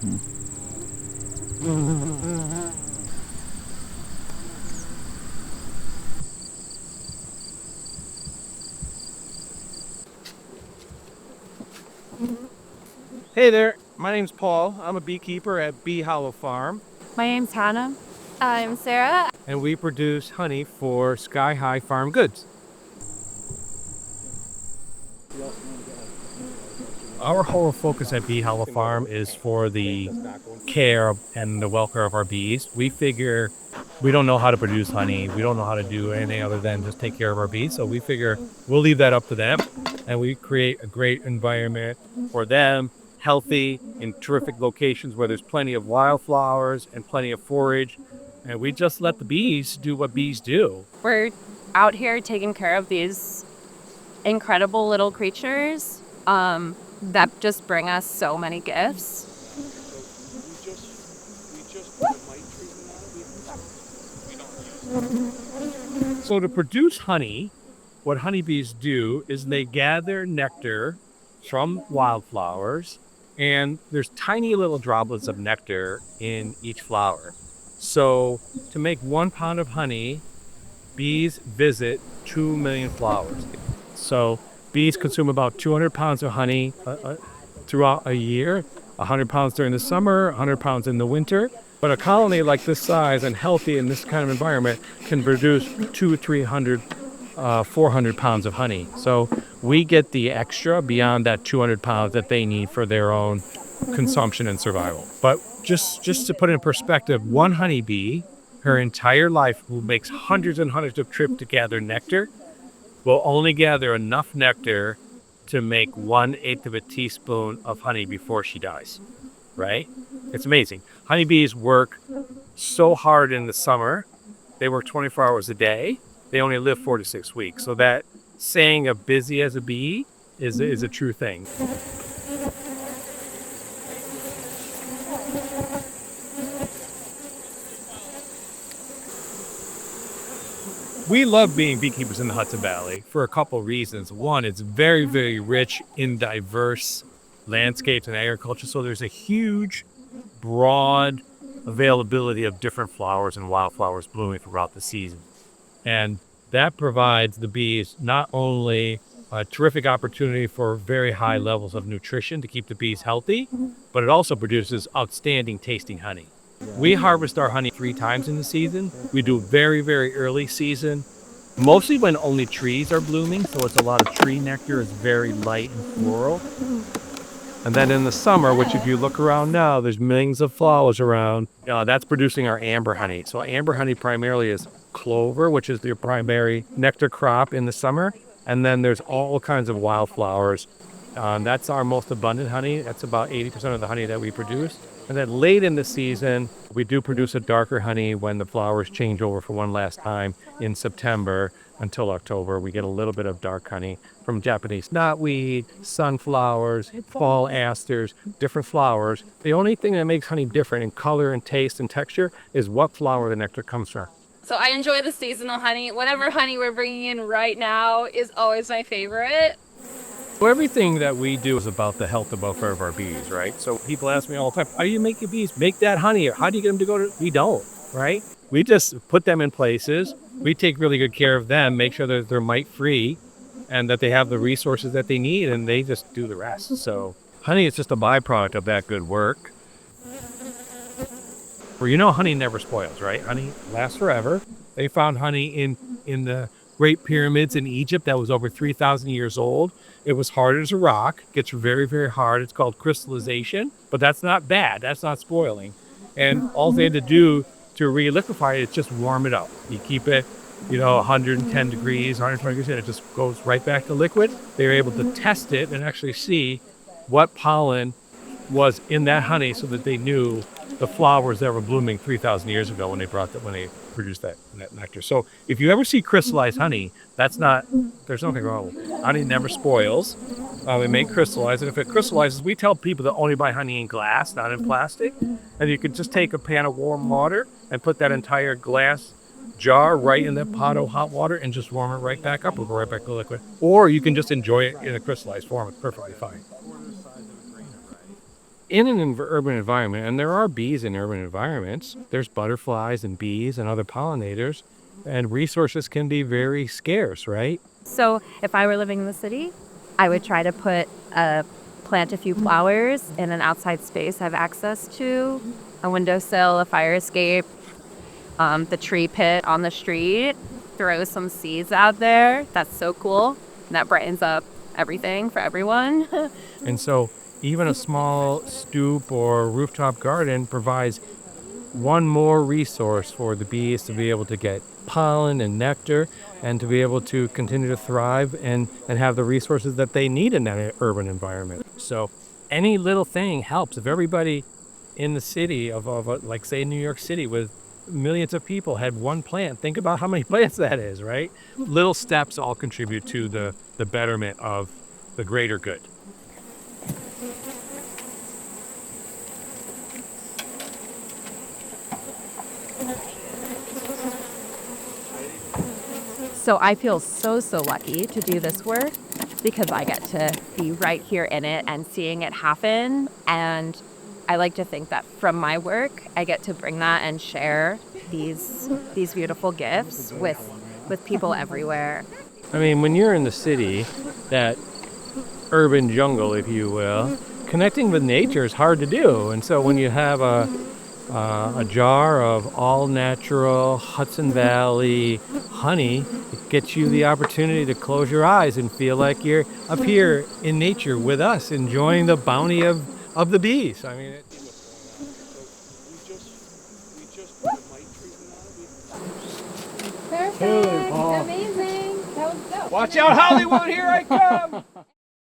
Hey there, my name's Paul. I'm a beekeeper at Bee Hollow Farm, My name's Hannah. I'm Sarah. and we produce honey for Sky High Farm Goods. Our whole focus at Bee Hollow Farm is for the care and the welfare of our bees. We figure we don't know how to produce honey. We don't know how to do anything other than just take care of our bees. So we figure we'll leave that up to them, and we create a great environment for them, healthy in terrific locations where there's plenty of wildflowers and plenty of forage. And we just let the bees do what bees do. We're out here taking care of these incredible little creatures that just bring us so many gifts. So to produce honey, what honeybees do is they gather nectar from wildflowers, and there's tiny little droplets of nectar in each flower. So to make 1 pound of honey, bees visit 2 million flowers. So bees consume about 200 pounds of honey throughout a year, 100 pounds during the summer, 100 pounds in the winter. But a colony like this size and healthy in this kind of environment can produce 200, 300, 400 pounds of honey. So we get the extra beyond that 200 pounds that they need for their own consumption and survival. But just to put it in perspective, one honeybee, her entire life, who makes hundreds and hundreds of trips to gather nectar, will only gather enough nectar to make 1/8 of a teaspoon of honey before she dies, right? It's amazing. Honeybees work so hard in the summer. They work 24 hours a day. They only live 4 to 6 weeks. So that saying of busy as a bee is a true thing. We love being beekeepers in the Hudson Valley for a couple reasons. One, it's very, very rich in diverse landscapes and agriculture. So there's a huge, broad availability of different flowers and wildflowers blooming throughout the season. And that provides the bees not only a terrific opportunity for very high levels of nutrition to keep the bees healthy, but it also produces outstanding tasting honey. We harvest our honey 3 times in the season. We do very, very early season, mostly when only trees are blooming. So it's a lot of tree nectar. It's very light and floral. And then in the summer, which if you look around now, there's millions of flowers around. That's producing our amber honey. So amber honey primarily is clover, which is the primary nectar crop in the summer. And then there's all kinds of wildflowers. That's our most abundant honey. That's about 80% of the honey that we produce. And then late in the season, we do produce a darker honey when the flowers change over for one last time in September until October. We get a little bit of dark honey from Japanese knotweed, sunflowers, fall asters, different flowers. The only thing that makes honey different in color and taste and texture is what flower the nectar comes from. So I enjoy the seasonal honey. Whatever honey we're bringing in right now is always my favorite. So everything that we do is about the health and welfare of our bees, right? So people ask me all the time, how do you make your bees make that honey? Or how do you get them to go to, we don't, right? We just put them in places. We take really good care of them, make sure that they're mite free and that they have the resources that they need, and they just do the rest. So honey is just a byproduct of that good work. Well, honey never spoils, right? Honey lasts forever. They found honey in the Great Pyramids in Egypt that was over 3,000 years old. It was hard as a rock, gets very, very hard. It's called crystallization, but that's not bad. That's not spoiling. And all they had to do to re-liquefy it is just warm it up. You keep it, 110 degrees, 120 degrees, and it just goes right back to liquid. They were able to test it and actually see what pollen was in that honey so that they knew the flowers that were blooming 3,000 years ago when they produced that nectar. So if you ever see crystallized honey, there's nothing wrong with it. Honey never spoils. It may crystallize, and if it crystallizes, we tell people to only buy honey in glass, not in plastic. And you can just take a pan of warm water and put that entire glass jar right in that pot of hot water and just warm it right back up. It'll go right back to liquid. Or you can just enjoy it in a crystallized form. It's perfectly fine. in an urban environment, and there are bees in urban environments, there's butterflies and bees and other pollinators, and resources can be very scarce, right? So if I were living in the city, I would try to plant a few flowers in an outside space I have access to, a windowsill, a fire escape, the tree pit on the street, throw some seeds out there. That's so cool. And that brightens up everything for everyone. And so even a small stoop or rooftop garden provides one more resource for the bees to be able to get pollen and nectar and to be able to continue to thrive and have the resources that they need in that urban environment. So any little thing helps. If everybody in the city like say New York City with millions of people had one plant, think about how many plants that is, right? Little steps all contribute to the betterment of the greater good. So I feel so lucky to do this work because I get to be right here in it and seeing it happen. And I like to think that from my work, I get to bring that and share these beautiful gifts with people everywhere. I mean, when you're in the city, that urban jungle, if you will, connecting with nature is hard to do. And so when you have a jar of all-natural Hudson Valley honey, it gets you the opportunity to close your eyes and feel like you're up here in nature with us, enjoying the bounty of the bees. I mean, Perfect. Amazing. That was dope. watch out, Hollywood! Here I come!